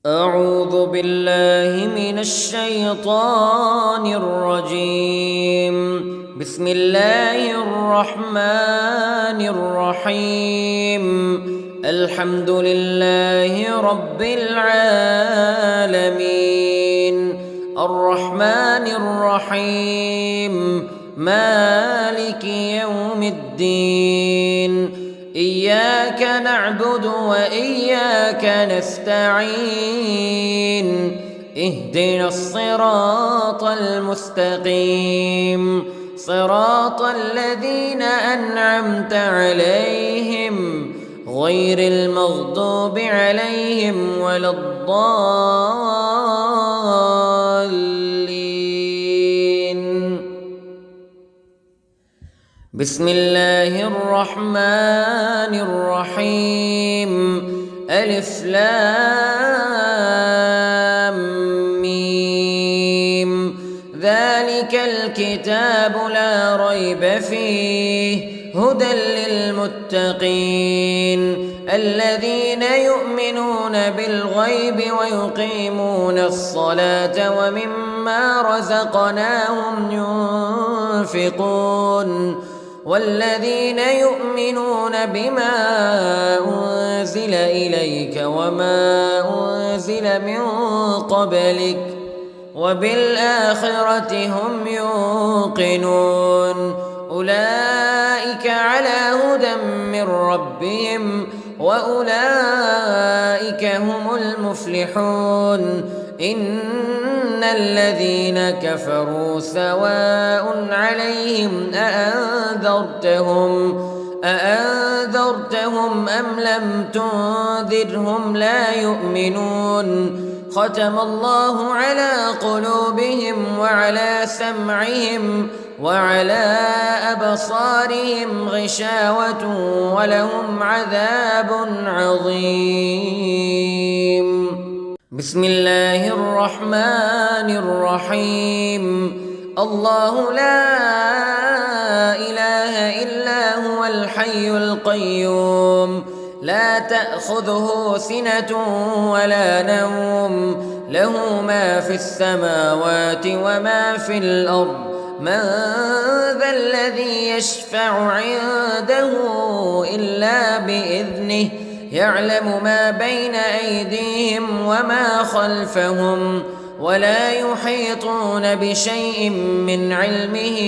أعوذ بالله من الشيطان الرجيم. بسم الله الرحمن الرحيم. الحمد لله رب العالمين الرحمن الرحيم مالك يوم الدين. إياك نعبد وإياك نستعين. اهدنا الصراط المستقيم صراط الذين أنعمت عليهم غير المغضوب عليهم ولا الضالين. بسم الله الرحمن الرحيم. ألف لام ميم. ذلك الكتاب لا ريب فيه هدى للمتقين الذين يؤمنون بالغيب ويقيمون الصلاة ومما رزقناهم ينفقون والذين يؤمنون بما أنزل إليك وما أنزل من قبلك وبالآخرة هم يوقنون. أولئك على هدى من ربهم وأولئك هم المفلحون. إن الذين كفروا سواء عليهم أأنذرتهم أم لم تنذرهم لا يؤمنون. ختم الله على قلوبهم وعلى سمعهم وعلى أبصارهم غشاوة ولهم عذاب عظيم. بسم الله الرحمن الرحيم. الله لا إله إلا هو الحي القيوم لا تأخذه سنة ولا نوم له ما في السماوات وما في الأرض. من ذا الذي يشفع عنده إلا بإذنه يعلم ما بين أيديهم وما خلفهم ولا يحيطون بشيء من علمه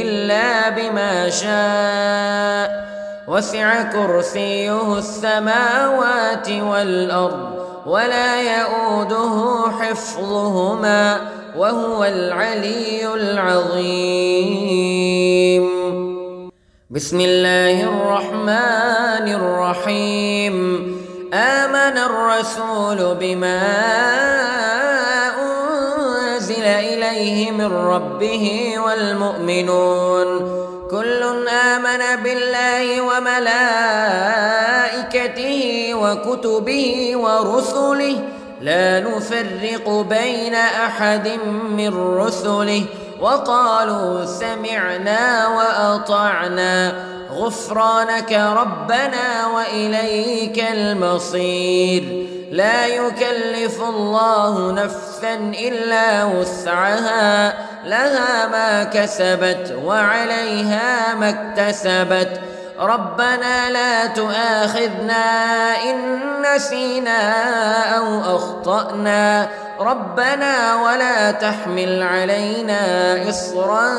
إلا بما شاء. وسع كرسيه السماوات والأرض ولا يؤوده حفظهما وهو العلي العظيم. بسم الله الرحمن الرحيم. آمن الرسول بما أنزل إليه من ربه والمؤمنون كل آمن بالله وملائكته وكتبه ورسله لا نفرق بين أحد من رسله وقالوا سمعنا وأطعنا غفرانك ربنا وإليك المصير. لا يكلف الله نفسا إلا وسعها لها ما كسبت وعليها ما اكتسبت. ربنا لا تؤاخذنا إن نسينا أو أخطأنا ربنا ولا تحمل علينا إصرا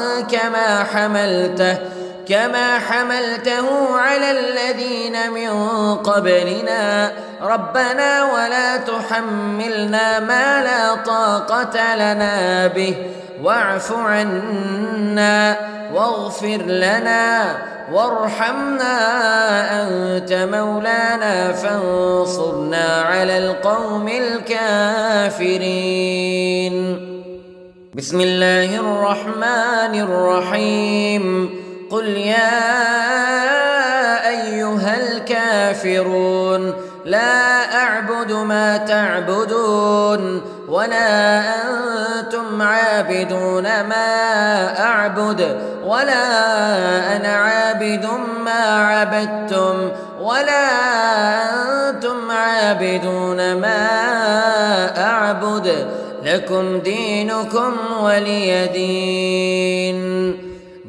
كما حملته على الذين من قبلنا ربنا ولا تحملنا ما لا طاقة لنا به واعف عنا واغفر لنا وارحمنا أنت مولانا فانصرنا على القوم الكافرين. بسم الله الرحمن الرحيم. قل يا أيها الكافرون لا أعبد ما تعبدون ولا أنتم عابدون ما أعبد ولا أنا عابد ما عبدتم ولا أنتم عابدون عابدون ما أعبد لكم دينكم ولي دين.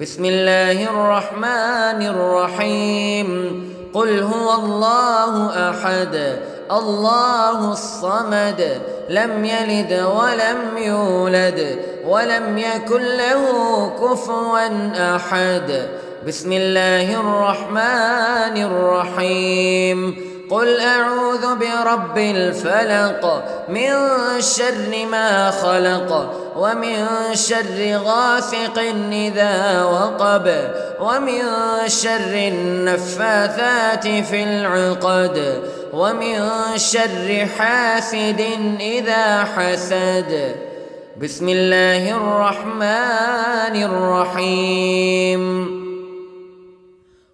بسم الله الرحمن الرحيم. قل هو الله أحد الله الصمد لم يلد ولم يولد ولم يكن له كفوا أحد. بسم الله الرحمن الرحيم. قل أعوذ برب الفلق من شر ما خلق ومن شر غاسق إذا وقب ومن شر النفاثات في العقد ومن شر حاسد إذا حسد. بسم الله الرحمن الرحيم.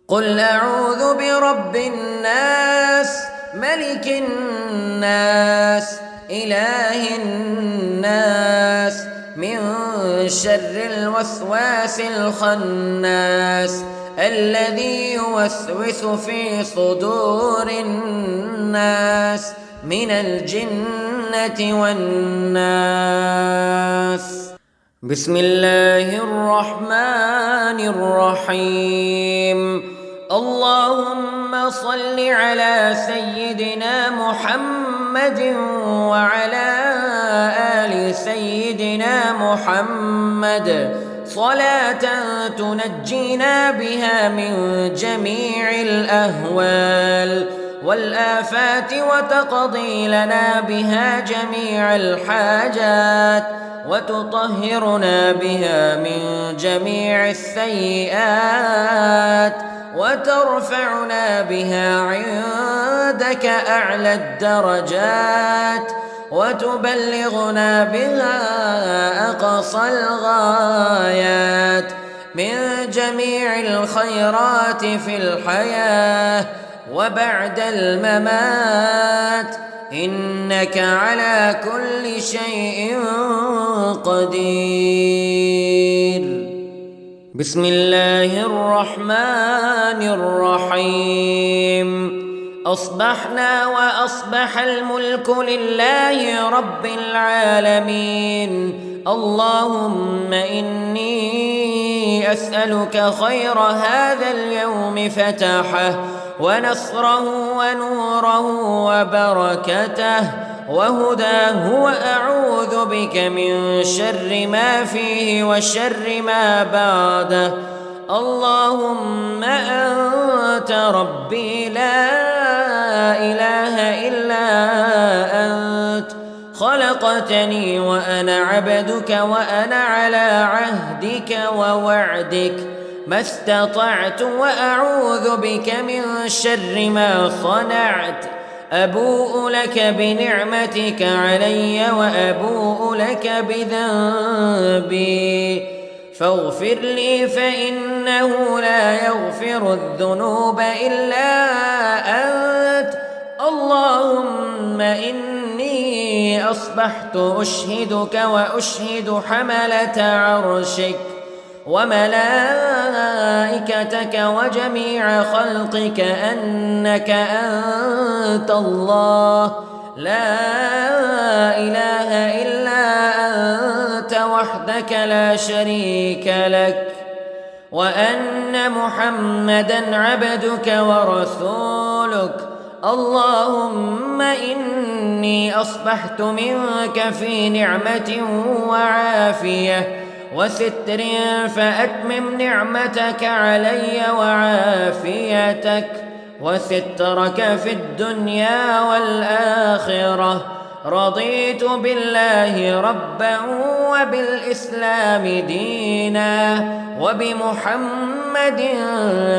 قل أعوذ برب الناس ملك الناس إله الناس من شر الوسواس الخناس الذي يوسوس في صدور الناس من الجنة والناس. بسم الله الرحمن الرحيم. اللهم صل على سيدنا محمد وعلى آل سيدنا محمد صلاة تنجينا بها من جميع الأهوال والآفات وتقضي لنا بها جميع الحاجات وتطهرنا بها من جميع السيئات وترفعنا بها عندك أعلى الدرجات وتبلغنا بها أقصى الغايات من جميع الخيرات في الحياة وبعد الممات إنك على كل شيء قدير. بسم الله الرحمن الرحيم. أصبحنا وأصبح الملك لله رب العالمين. اللهم إني أسألك خير هذا اليوم فتحه ونصره ونوره وبركته وهداه وأعوذ بك من شر ما فيه وشر ما بعده. اللهم أنت ربي لا إله إلا أنت خلقتني وأنا عبدك وأنا على عهدك ووعدك ما استطعت وأعوذ بك من شر ما صنعت. أبوء لك بنعمتك علي وأبوء لك بذنبي فاغفر لي فإنه لا يغفر الذنوب إلا أنت. اللهم إني أصبحت أشهدك وأشهد حملة عرشك وملائكتك وجميع خلقك أنك أنت الله لا إله إلا أنت وحدك لا شريك لك وأن محمدًا عبدك ورسولك. اللهم إني أصبحت منك في نعمة وعافية وستر فأتمم نعمتك علي وعافيتك وسترك في الدنيا والآخرة. رضيت بالله ربا وبالإسلام دينا وبمحمد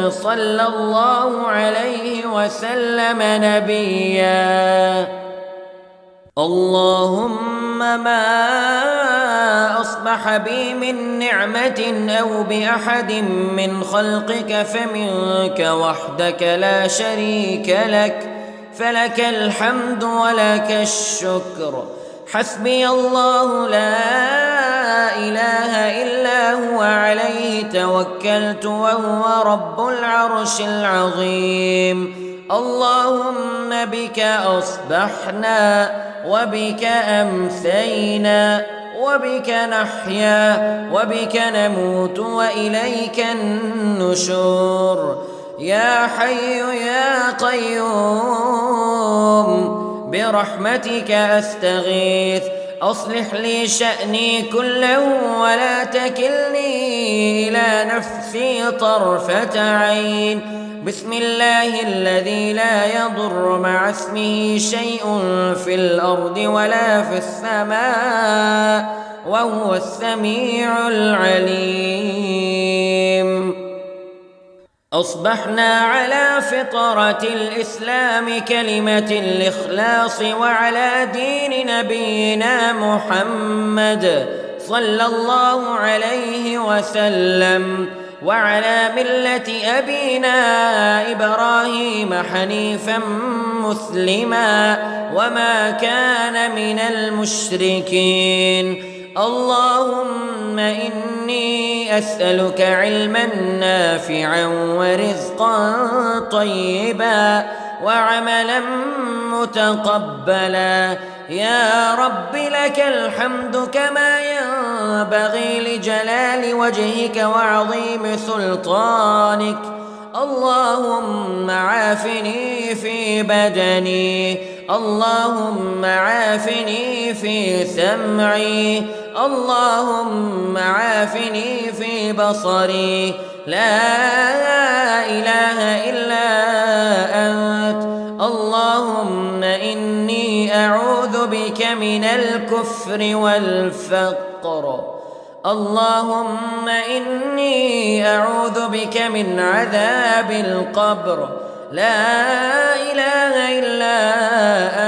صلى الله عليه وسلم نبيا. اللهم ما أصبح بي من نعمة أو بأحد من خلقك فمنك وحدك لا شريك لك فلك الحمد ولك الشكر. حسبي الله لا إله إلا هو عليه توكلت وهو رب العرش العظيم. اللهم بك أصبحنا وبك أمسينا وبك نحيا وبك نموت وإليك النشور. يا حي يا قيوم برحمتك أستغيث، أصلح لي شأني كله ولا تكلني إلى نفسي طرفة عين. بسم الله الذي لا يضر مع اسمه شيء في الأرض ولا في السماء وهو السميع العليم. أصبحنا على فطرة الإسلام كلمة الإخلاص وعلى دين نبينا محمد صلى الله عليه وسلم وعلى ملة أبينا إبراهيم حنيفا مسلما وما كان من المشركين. اللهم إني أسألك علما نافعا ورزقا طيبا وعملا متقبلا. يا رب لك الحمد كما ينبغي لجلال وجهك وعظيم سلطانك. اللهم عافني في بدني، اللهم عافني في سمعي، اللهم عافني في بصري. لا إله إلا أنت. اللهم إني أعوذ بك من الكفر والفقر. اللهم إني أعوذ بك من عذاب القبر. لا إله إلا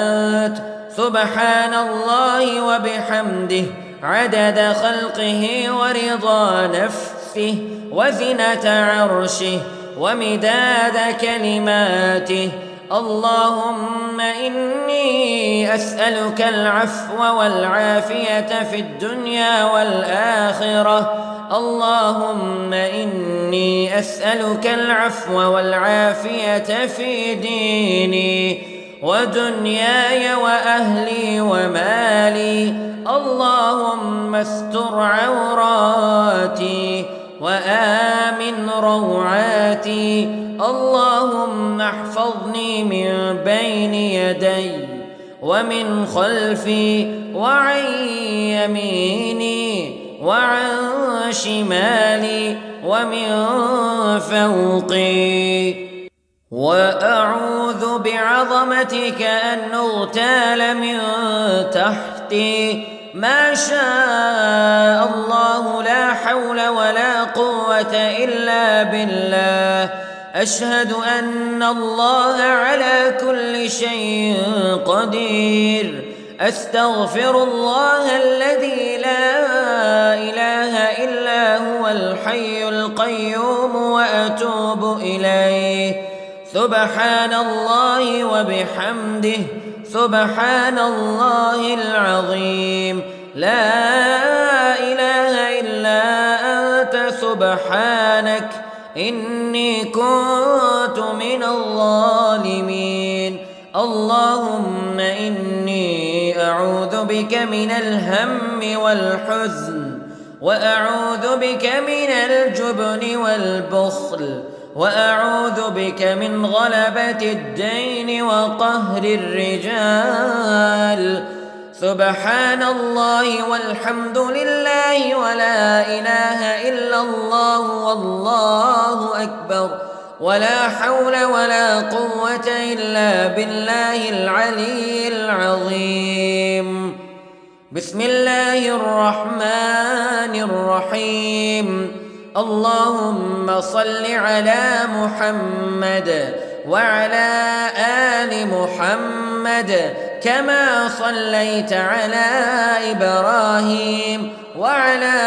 أنت. سبحان الله وبحمده عدد خلقه ورضا نفسه وزنة عرشه ومداد كلماته. اللهم إني أسألك العفو والعافية في الدنيا والآخرة. اللهم إني أسألك العفو والعافية في ديني ودنياي وأهلي ومالي. اللهم استر عوراتي وآمن روعاتي. اللهم احفظني من بين يدي ومن خلفي وعن يميني وعن شمالي ومن فوقي. وأعوذ بعظمتك أن أغتال من تحتي. ما شاء الله لا حول ولا قوة إلا بالله. أشهد أن الله على كل شيء قدير. أستغفر الله الذي لا إله إلا هو الحي القيوم وأتوب إليه. سبحان الله وبحمده سبحان الله العظيم. لا إله إلا أنت سبحانك إني كنت من الظالمين. اللهم إني أعوذ بك من الهم والحزن وأعوذ بك من الجبن والبخل وأعوذ بك من غلبة الدين وقهر الرجال. سبحان الله والحمد لله ولا إله إلا الله والله أكبر ولا حول ولا قوة إلا بالله العلي العظيم. بسم الله الرحمن الرحيم. اللهم صل على محمد وعلى آل محمد كما صليت على إبراهيم وعلى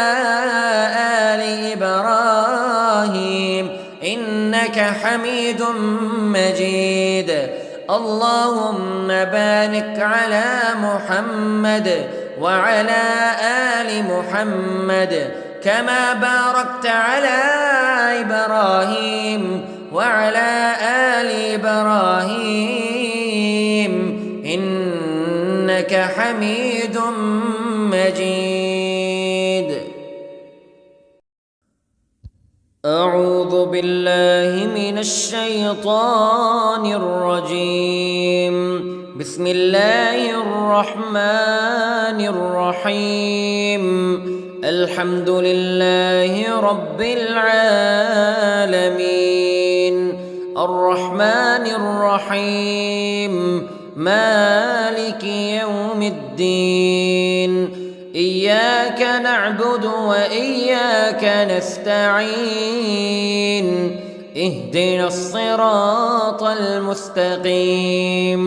آل إبراهيم إنك حميد مجيد. اللهم بارك على محمد وعلى آل محمد كما باركت على إبراهيم وعلى آل إبراهيم إنك حميد مجيد. أعوذ بالله من الشيطان الرجيم. بسم الله الرحمن الرحيم. الحمد لله رب العالمين الرحمن الرحيم مالك يوم الدين إياك نعبد وإياك نستعين اهدنا الصراط المستقيم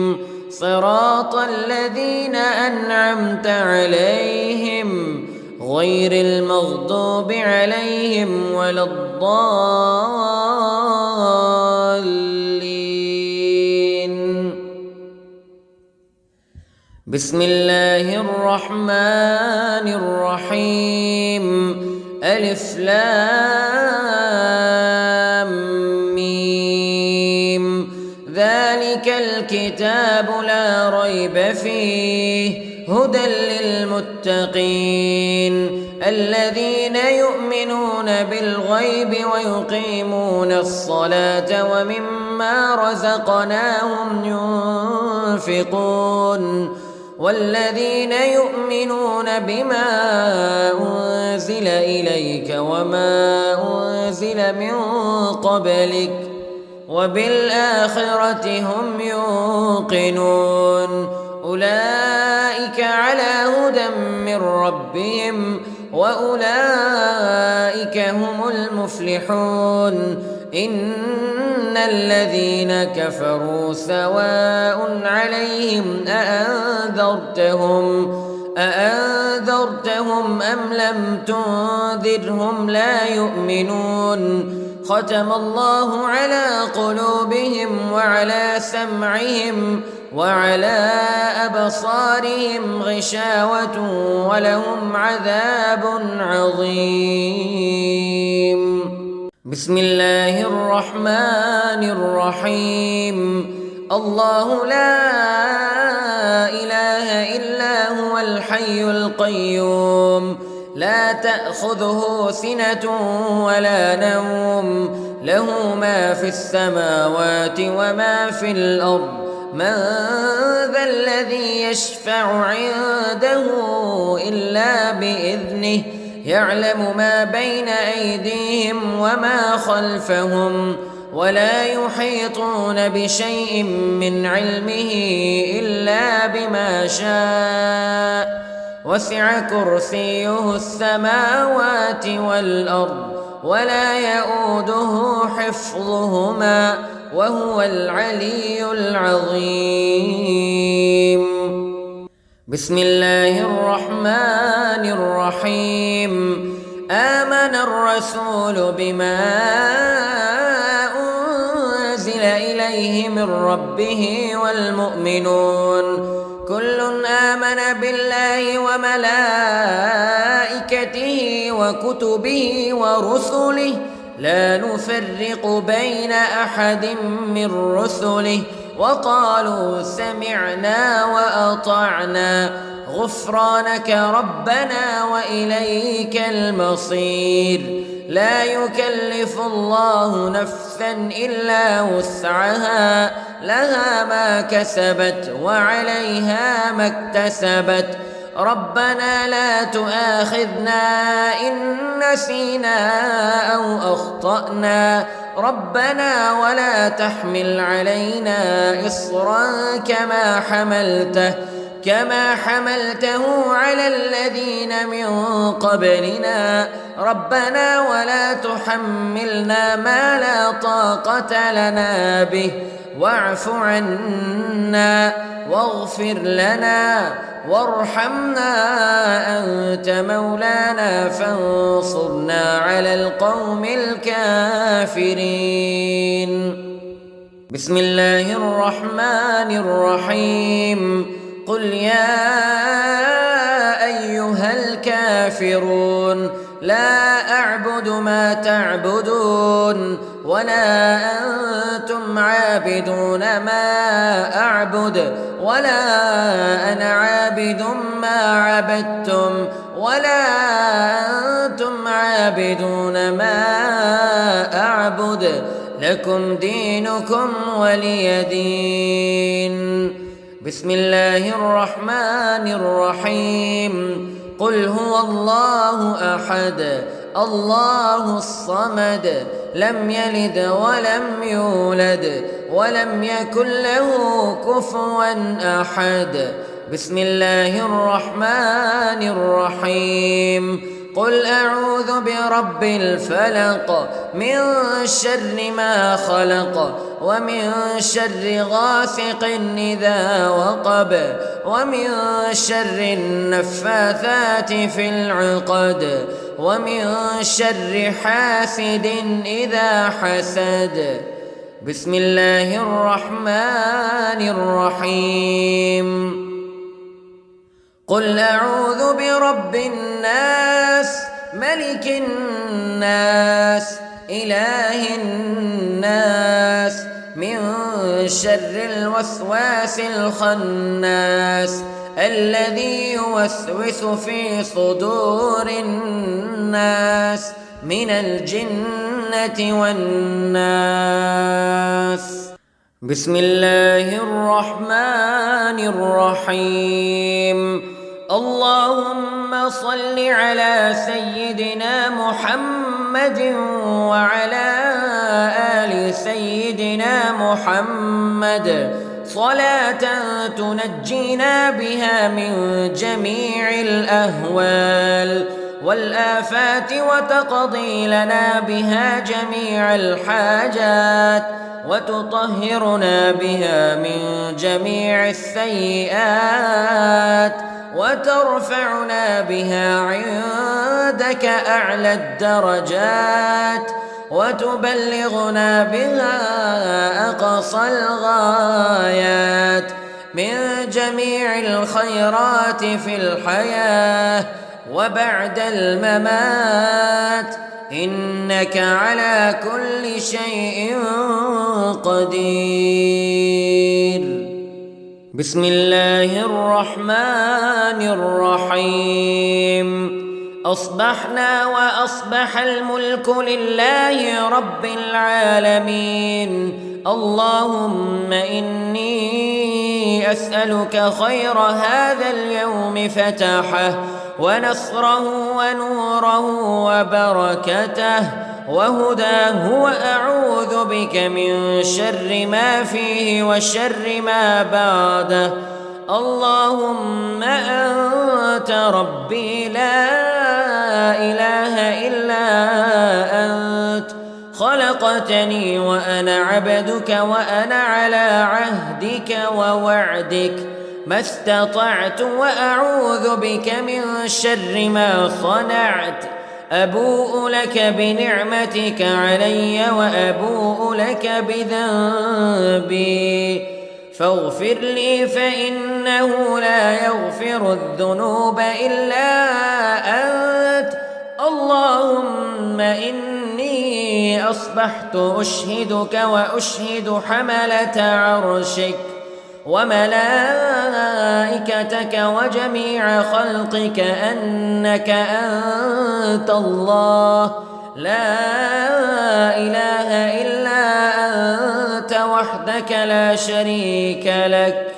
صراط الذين أنعمت عليهم غير المغضوب عليهم ولا الضالين. بسم الله الرحمن الرحيم. ألف لام ميم. ذلك الكتاب لا ريب فيه هدى للمتقين الذين يؤمنون بالغيب ويقيمون الصلاة ومما رزقناهم ينفقون والذين يؤمنون بما أنزل إليك وما أنزل من قبلك وبالآخرة هم يوقنون أولئك على هدى من ربهم وأولئك هم المفلحون. إن الذين كفروا سواء عليهم أأنذرتهم أم لم تنذرهم لا يؤمنون. ختم الله على قلوبهم وعلى سمعهم وعلى أبصارهم غشاوة ولهم عذاب عظيم. بسم الله الرحمن الرحيم. الله لا إله إلا هو الحي القيوم لا تأخذه سنة ولا نوم له ما في السماوات وما في الأرض. من ذا الذي يشفع عنده إلا بإذنه يعلم ما بين أيديهم وما خلفهم ولا يحيطون بشيء من علمه إلا بما شاء وسع كرسيه السماوات والأرض ولا يؤوده حفظهما وهو العلي العظيم. بسم الله الرحمن الرحيم. آمن الرسول بما أنزل إليه من ربه والمؤمنون كل آمن بالله وملائكته وكتبه ورسله لا نفرق بين أحد من رسله وقالوا سمعنا وأطعنا غفرانك ربنا وإليك المصير. لا يكلف الله نفسا إلا وسعها لها ما كسبت وعليها ما اكتسبت. ربنا لا تؤاخذنا إن نسينا أو أخطأنا ربنا ولا تحمل علينا إصرا كما حملته على الذين من قبلنا ربنا ولا تحملنا ما لا طاقة لنا به واعف عنا واغفر لنا وارحمنا أنت مولانا فانصرنا على القوم الكافرين. بسم الله الرحمن الرحيم. قل يا أيها الكافرون لا أعبد ما تعبدون ولا أنتم عابدون ما أعبد ولا أنا عابد ما عبدتم ولا أنتم عابدون ما أعبد لكم دينكم ولي دين. بسم الله الرحمن الرحيم. قل هو الله أحد الله الصمد لم يلد ولم يولد ولم يكن له كفوا أحد. بسم الله الرحمن الرحيم. قل أعوذ برب الفلق من شر ما خلق ومن شر غاسق إذا وقب ومن شر النفاثات في العقد ومن شر حاسد إذا حسد. بسم الله الرحمن الرحيم. قل أعوذ برب الناس ملك الناس إله الناس من شر الوسواس الخناس الذي يوسوس في صدور الناس من الجنة والناس. بسم الله الرحمن الرحيم. اللهم صل على سيدنا محمد وعلى آل سيدنا محمد صلاة تنجينا بها من جميع الأهوال والآفات وتقضي لنا بها جميع الحاجات وتطهرنا بها من جميع السيئات وترفعنا بها عندك أعلى الدرجات وتبلغنا بها أقصى الغايات من جميع الخيرات في الحياة وبعد الممات إنك على كل شيء قدير. بسم الله الرحمن الرحيم. أصبحنا وأصبح الملك لله رب العالمين. اللهم إني أسألك خير هذا اليوم فتحه ونصره ونوره وبركته وهداه وأعوذ بك من شر ما فيه وشر ما بعده. اللهم أنت ربي لا إله إلا أنت خلقتني وأنا عبدك وأنا على عهدك ووعدك ما استطعت وأعوذ بك من شر ما صنعت. أبوء لك بنعمتك علي وأبوء لك بذنبي فاغفر لي فإنه لا يغفر الذنوب إلا أنت. اللهم إني أصبحت أشهدك وأشهد حملة عرشك وملائكتك وجميع خلقك أنك أنت الله لا إله إلا أنت وحدك لا شريك لك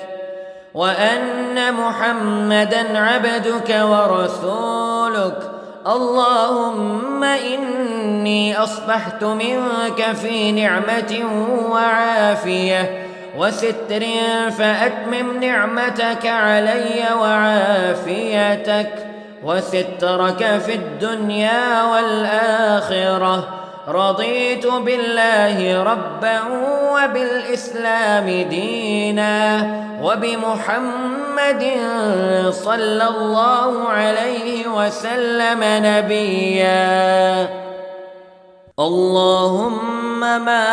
وأن محمدًا عبدك ورسولك. اللهم إني أصبحت منك في نعمة وعافية وستر فأتمم نعمتك علي وعافيتك وسترك في الدنيا والآخرة. رضيت بالله ربا وبالإسلام دينا وبمحمد صلى الله عليه وسلم نبيا. اللهم ما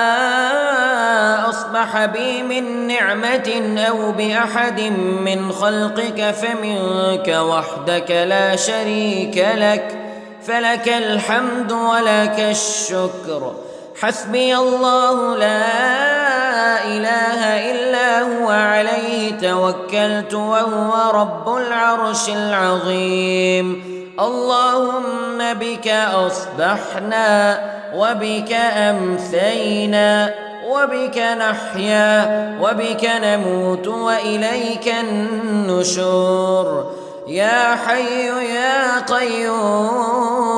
أصبح بي من نعمة أو بأحد من خلقك فمنك وحدك لا شريك لك فلك الحمد ولك الشكر حسبي الله لا إله إلا هو عليه توكلت وهو رب العرش العظيم. اللهم بك أصبحنا وبك أمسينا وبك نحيا وبك نموت وإليك النشور. يا حي يا قيوم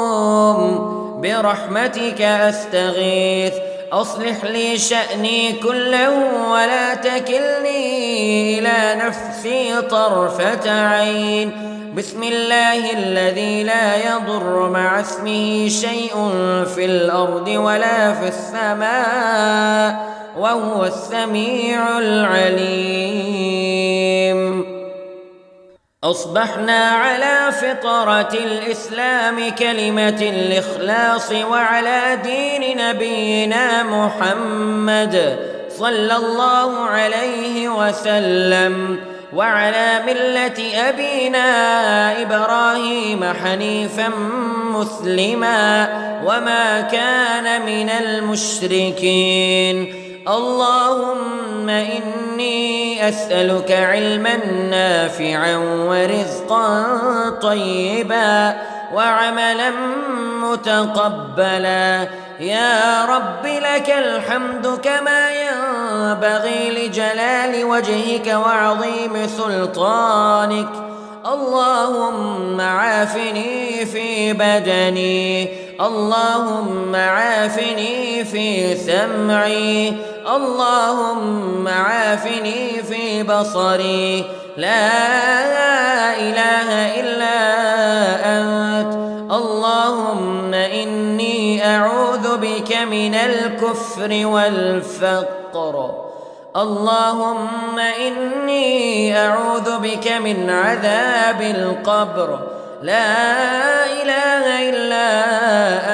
برحمتك أستغيث، أصلح لي شأني كله ولا تكلني إلى نفسي طرفة عين. بسم الله الذي لا يضر مع اسمه شيء في الأرض ولا في السماء وهو السميع العليم. أصبحنا على فطرة الإسلام كلمة الإخلاص وعلى دين نبينا محمد صلى الله عليه وسلم وعلى ملة أبينا إبراهيم حنيفا مسلما وما كان من المشركين. اللهم إني أسألك علما نافعا ورزقا طيبا وعملا متقبلا. يا رب لك الحمد كما ينبغي لجلال وجهك وعظيم سلطانك. اللهم عافني في بدني، اللهم عافني في سمعي، اللهم عافني في بصري. لا إله إلا أنت. اللهم إني أعوذ بك من الكفر والفقر. اللهم إني أعوذ بك من عذاب القبر. لا إله إلا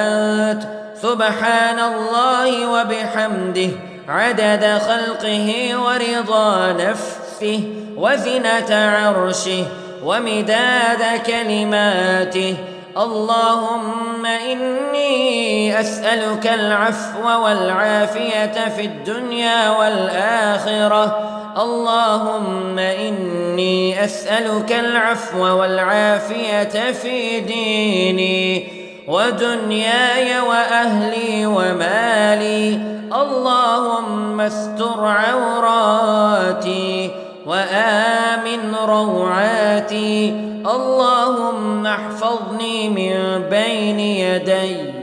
أنت. سبحان الله وبحمده عدد خلقه ورضا نفسه وزنة عرشه ومداد كلماته. اللهم إني أسألك العفو والعافية في الدنيا والآخرة. اللهم إني أسألك العفو والعافية في ديني ودنياي وأهلي ومالي. اللهم استر عوراتي وآمن روعاتي. اللهم احفظني من بين يدي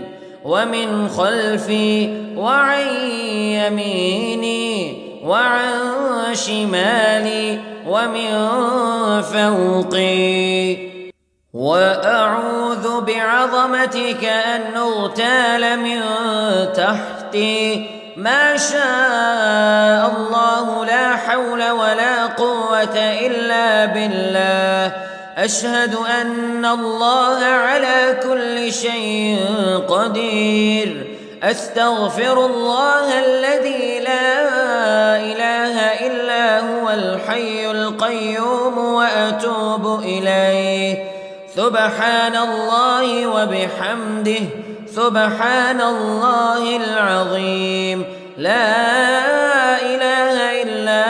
ومن خلفي وعن يميني وعن شمالي ومن فوقي. وأعوذ بعظمتك أن أغتال من تحتي. ما شاء الله لا حول ولا قوة إلا بالله. أشهد أن الله على كل شيء قدير. أستغفر الله الذي لا إله إلا هو الحي القيوم وأتوب إليه. سبحان الله وبحمده سبحان الله العظيم. لا إله إلا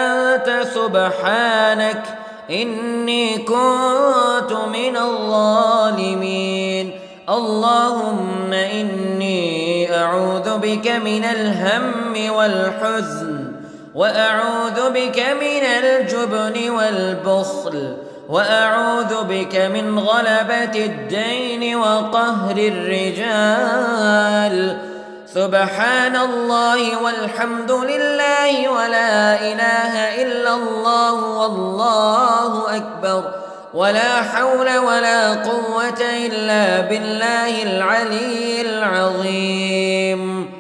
أنت سبحانك إني كنت من الظالمين. اللهم إني أعوذ بك من الهم والحزن وأعوذ بك من الجبن والبخل وأعوذ بك من غلبة الدين وقهر الرجال. سبحان الله والحمد لله ولا إله إلا الله والله أكبر ولا حول ولا قوة إلا بالله العلي العظيم.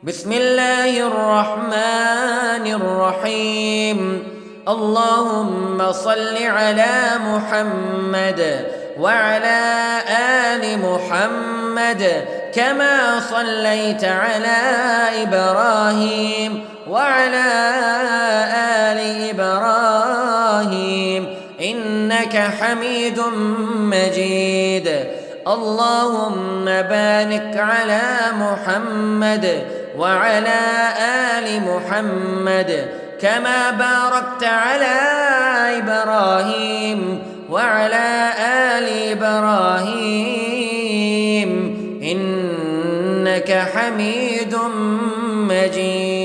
بسم الله الرحمن الرحيم. اللهم صل على محمد وعلى آل محمد كما صليت على إبراهيم وعلى آل إبراهيم إنك حميد مجيد. اللهم بارك على محمد وعلى آل محمد كما باركت على إبراهيم وعلى آل إبراهيم إنك حميد مجيد.